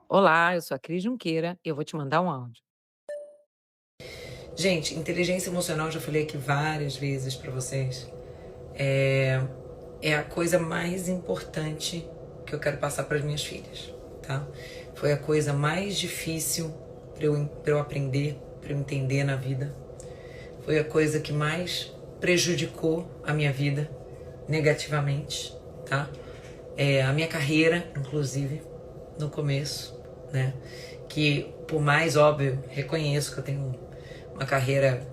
Olá, eu sou a Cris Junqueira e eu vou te mandar um áudio. Gente, inteligência emocional, já falei aqui várias vezes pra vocês. É, é a coisa mais importante que eu quero passar para as minhas filhas, tá? Foi a coisa mais difícil pra eu aprender, pra eu entender na vida. Foi a coisa que mais prejudicou a minha vida negativamente, tá? A minha carreira, inclusive, no começo, né? Que, por mais óbvio, reconheço que eu tenho uma carreira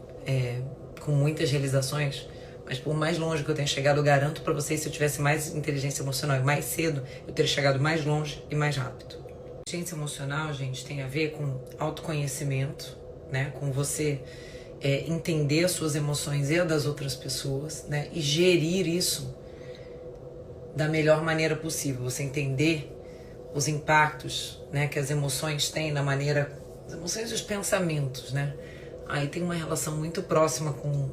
com muitas realizações, mas por mais longe que eu tenha chegado, eu garanto pra vocês, se eu tivesse mais inteligência emocional e mais cedo, eu teria chegado mais longe e mais rápido. Inteligência emocional, gente, tem a ver com autoconhecimento, né? Com você entender as suas emoções e a das outras pessoas, né? E gerir isso da melhor maneira possível. Você entender os impactos, né, que as emoções têm na maneira, as emoções e os pensamentos, né? Aí tem uma relação muito próxima com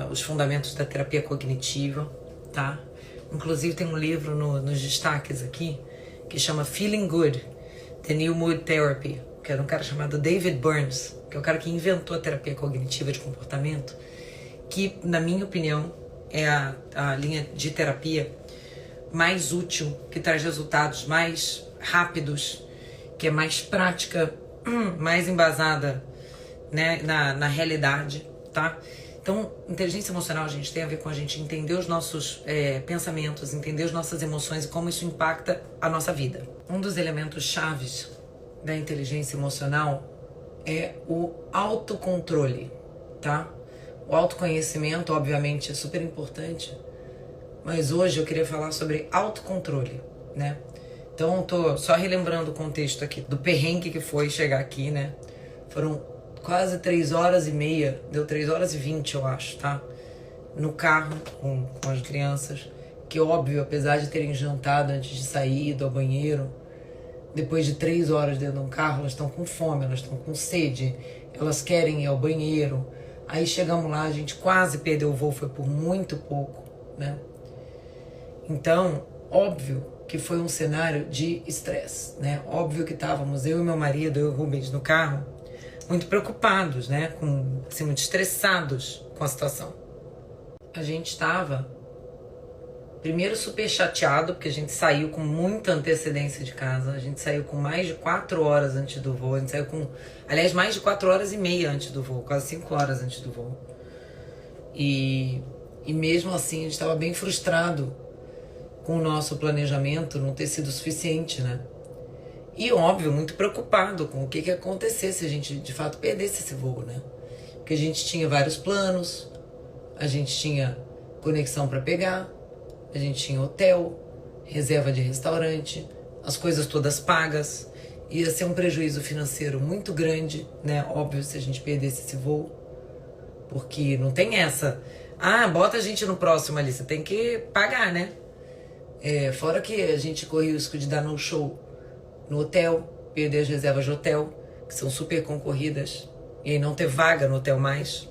os fundamentos da terapia cognitiva, tá? Inclusive tem um livro nos destaques aqui que chama Feeling Good, The New Mood Therapy, que era um cara chamado David Burns, que é o cara que inventou a terapia cognitiva de comportamento, que, na minha opinião, é a linha de terapia mais útil, que traz resultados mais rápidos, que é mais prática, mais embasada, né, na realidade, tá? Então, inteligência emocional, gente, tem a ver com a gente entender os nossos pensamentos, entender as nossas emoções e como isso impacta a nossa vida. Um dos elementos chaves da inteligência emocional é o autocontrole, tá? O autoconhecimento, obviamente, é super importante, mas hoje eu queria falar sobre autocontrole, né? Então, tô só relembrando o contexto aqui do perrengue que foi chegar aqui, né? Foram quase 3 horas e meia, deu 3 horas e 20, eu acho, tá? No carro com as crianças, que óbvio, apesar de terem jantado antes de sair, ido ao banheiro, depois de 3 horas dentro de um carro, elas estão com fome, elas estão com sede, elas querem ir ao banheiro. Aí chegamos lá, a gente quase perdeu o voo, foi por muito pouco, né? Então, óbvio que foi um cenário de estresse, né? Óbvio que estávamos, eu e meu marido, eu e o Rubens, no carro, muito preocupados, né? Assim, muito estressados com a situação. A gente estava, primeiro, super chateado, porque a gente saiu com muita antecedência de casa. A gente saiu com mais de 4 horas antes do voo. A gente saiu com, aliás, mais de 4 horas e meia antes do voo, quase 5 horas antes do voo. E mesmo assim, a gente estava bem frustrado com o nosso planejamento não ter sido suficiente, né? E, óbvio, muito preocupado com o que ia acontecer se a gente, de fato, perdesse esse voo, né? Porque a gente tinha vários planos, a gente tinha conexão para pegar, a gente tinha hotel, reserva de restaurante, as coisas todas pagas. Ia ser um prejuízo financeiro muito grande, né? Óbvio, se a gente perdesse esse voo. Porque não tem essa. Ah, bota a gente no próximo ali. Você tem que pagar, né? Fora que a gente corre o risco de dar no show no hotel, perder as reservas de hotel, que são super concorridas, e aí não ter vaga no hotel mais.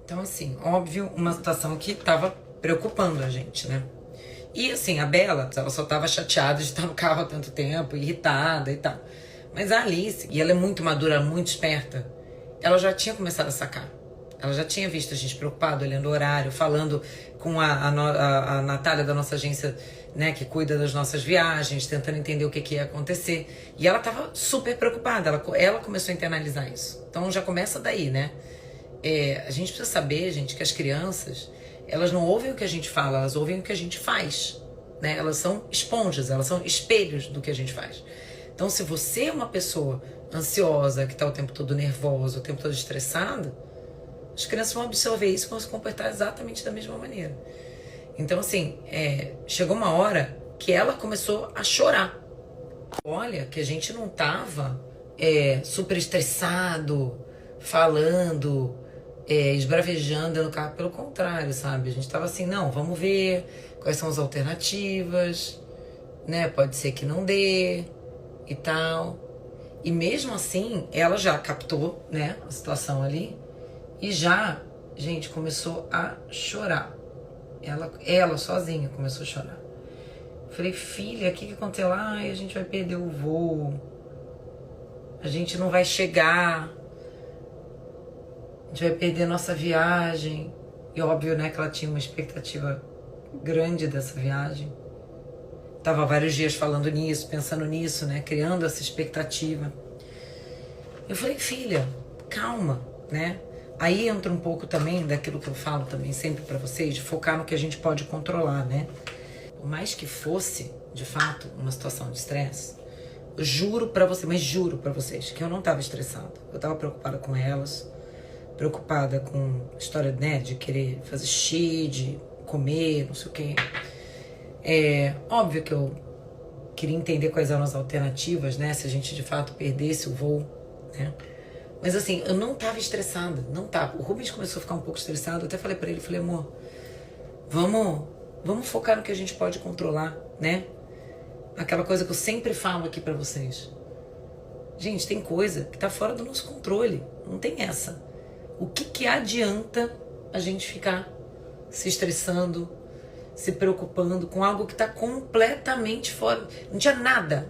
Então, assim, óbvio, uma situação que tava preocupando a gente, né? E, assim, a Bela, ela só tava chateada de estar no carro há tanto tempo, irritada e tal. Mas a Alice, e ela é muito madura, muito esperta, ela já tinha começado a sacar. Ela já tinha visto a gente preocupado, olhando o horário, falando com a Natália da nossa agência, né, que cuida das nossas viagens, tentando entender o que ia acontecer. E ela tava super preocupada, ela começou a internalizar isso. Então já começa daí, né? A gente precisa saber, gente, que as crianças, elas não ouvem o que a gente fala, elas ouvem o que a gente faz, né? Elas são esponjas, elas são espelhos do que a gente faz. Então, se você é uma pessoa ansiosa, que tá o tempo todo nervosa, o tempo todo estressada, as crianças vão absorver isso e vão se comportar exatamente da mesma maneira. Então, assim, chegou uma hora que ela começou a chorar. Olha, que a gente não tava super estressado, falando, esbravejando no carro. Pelo contrário, sabe? A gente tava assim, não, vamos ver quais são as alternativas, né? Pode ser que não dê e tal. E mesmo assim, ela já captou, né, a situação ali. E já, gente, começou a chorar. Ela sozinha começou a chorar. Falei, filha, o que aconteceu? Ai, a gente vai perder o voo. A gente não vai chegar. A gente vai perder nossa viagem. E óbvio, né, que ela tinha uma expectativa grande dessa viagem. Tava vários dias falando nisso, pensando nisso, né, criando essa expectativa. Eu falei, filha, calma, né? Aí entra um pouco também daquilo que eu falo também sempre pra vocês, de focar no que a gente pode controlar, né? Por mais que fosse, de fato, uma situação de estresse, eu juro pra vocês, mas juro pra vocês, que eu não tava estressada. Eu tava preocupada com elas, preocupada com a história, né, de querer fazer xixi, de comer, não sei o quê. É óbvio que eu queria entender quais eram as alternativas, né, se a gente de fato perdesse o voo, né. Mas assim, eu não tava estressada, não tava. O Rubens começou a ficar um pouco estressado, eu até falei pra ele, falei, amor, vamos focar no que a gente pode controlar, né? Aquela coisa que eu sempre falo aqui pra vocês. Gente, tem coisa que tá fora do nosso controle, não tem essa. O que adianta a gente ficar se estressando, se preocupando com algo que tá completamente fora? Não tinha nada.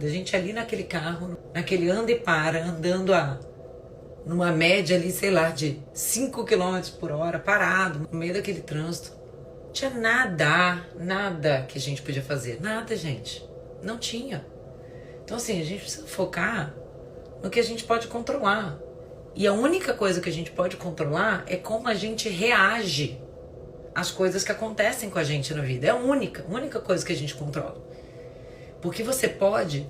A gente ali naquele carro, naquele anda e para, andando numa média ali, sei lá, de 5 km por hora, parado, no meio daquele trânsito. Não tinha nada que a gente podia fazer. Nada, gente. Não tinha. Então, assim, a gente precisa focar no que a gente pode controlar. E a única coisa que a gente pode controlar é como a gente reage às coisas que acontecem com a gente na vida. É a única coisa que a gente controla. Porque você pode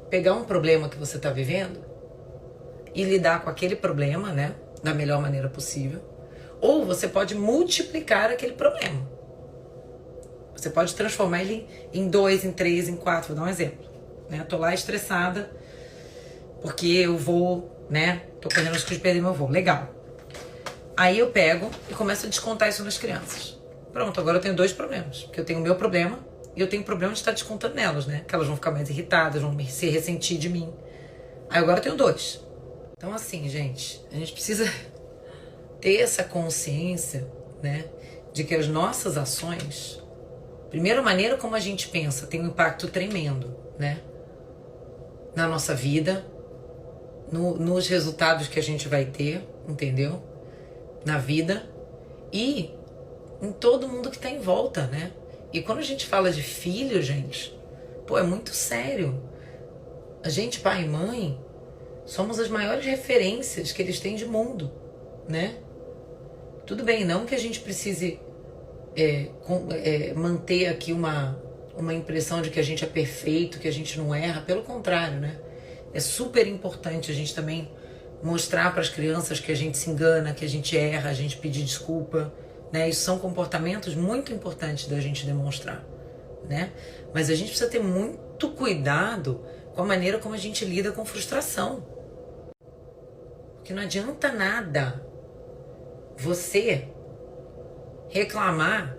pegar um problema que você está vivendo e lidar com aquele problema, né, da melhor maneira possível. Ou você pode multiplicar aquele problema. Você pode transformar ele em 2, em 3, em 4. Vou dar um exemplo. Né? Tô lá estressada porque eu vou, né, tô correndo risco de perder meu voo. Legal. Aí eu pego e começo a descontar isso nas crianças. Pronto, agora eu tenho 2 problemas. Porque eu tenho o meu problema e eu tenho o problema de estar descontando nelas, né? Que elas vão ficar mais irritadas, vão se ressentir de mim. Aí agora eu tenho 2. Então assim, gente, a gente precisa ter essa consciência, né? De que as nossas ações, primeiro, a maneira como a gente pensa tem um impacto tremendo, né? Na nossa vida, nos resultados que a gente vai ter, entendeu? Na vida e em todo mundo que tá em volta, né? E quando a gente fala de filho, gente, pô, é muito sério. A gente, pai e mãe, somos as maiores referências que eles têm de mundo, né? Tudo bem, não que a gente precise manter aqui uma impressão de que a gente é perfeito, que a gente não erra, pelo contrário, né? É super importante a gente também mostrar para as crianças que a gente se engana, que a gente erra, a gente pedir desculpa, né? Isso são comportamentos muito importantes da gente demonstrar, né? Mas a gente precisa ter muito cuidado com a maneira como a gente lida com frustração. Porque não adianta nada você reclamar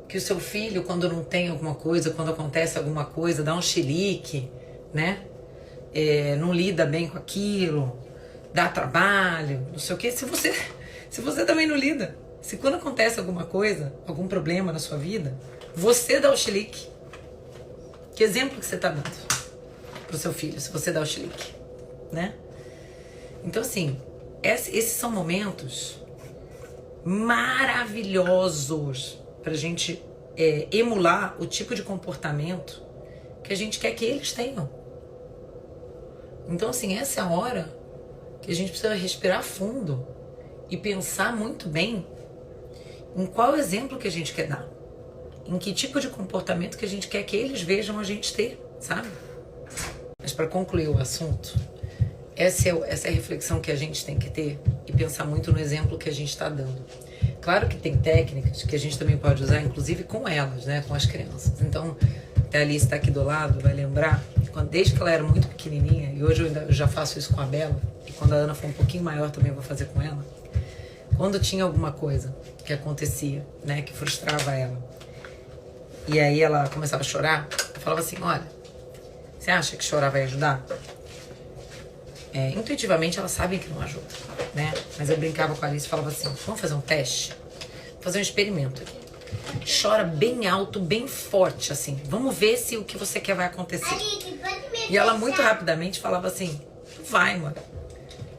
que o seu filho, quando não tem alguma coisa, quando acontece alguma coisa, dá um chilique, né? Não lida bem com aquilo, dá trabalho, não sei o quê. Se você também não lida, se quando acontece alguma coisa, algum problema na sua vida, você dá o chilique. Que exemplo que você tá dando pro seu filho, se você dá o chilique, né? Então, assim, esses são momentos maravilhosos pra gente emular o tipo de comportamento que a gente quer que eles tenham. Então, assim, essa é a hora que a gente precisa respirar fundo e pensar muito bem em qual exemplo que a gente quer dar, em que tipo de comportamento que a gente quer que eles vejam a gente ter, sabe? Mas para concluir o assunto, essa é a reflexão que a gente tem que ter e pensar muito no exemplo que a gente está dando. Claro que tem técnicas que a gente também pode usar, inclusive com elas, né, com as crianças. Então, a Alice está aqui do lado, vai lembrar, desde que ela era muito pequenininha, e hoje eu já faço isso com a Bela, e quando a Ana for um pouquinho maior também vou fazer com ela, quando tinha alguma coisa que acontecia, né, que frustrava ela, e aí ela começava a chorar, eu falava assim, olha, você acha que chorar vai ajudar? Intuitivamente elas sabem que não ajuda, né? Mas eu brincava com a Alice e falava assim, vamos fazer um teste? Vamos fazer um experimento aqui. Chora bem alto, bem forte, assim. Vamos ver se o que você quer vai acontecer. E ela muito rapidamente falava assim, vai, mano.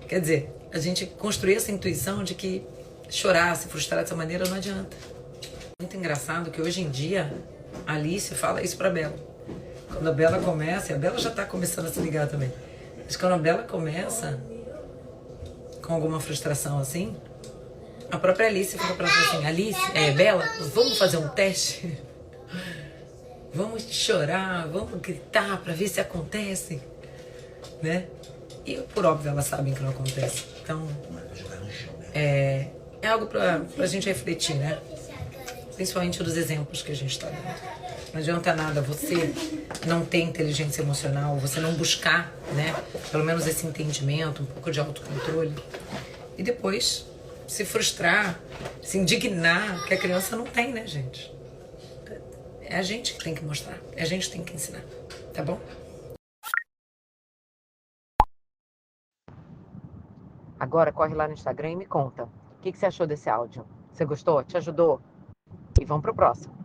Quer dizer, a gente construía essa intuição de que chorar, se frustrar dessa maneira não adianta. Muito engraçado que hoje em dia a Alice fala isso pra Bela. Quando a Bela começa, e a Bela já tá começando a se ligar também. Mas quando a Bela começa com alguma frustração assim, a própria Alice fica pra ela assim, Alice, Bela, vamos fazer um teste? Vamos chorar, vamos gritar pra ver se acontece, né? E por óbvio elas sabem que não acontece. Então, é algo pra gente refletir, né? Principalmente dos exemplos que a gente tá dando. Não adianta nada você não ter inteligência emocional, você não buscar, né? Pelo menos esse entendimento, um pouco de autocontrole. E depois se frustrar, se indignar, que a criança não tem, né, gente? É a gente que tem que mostrar, é a gente que tem que ensinar, tá bom? Agora corre lá no Instagram e me conta. O que você achou desse áudio? Você gostou? Te ajudou? E vamos pro próximo.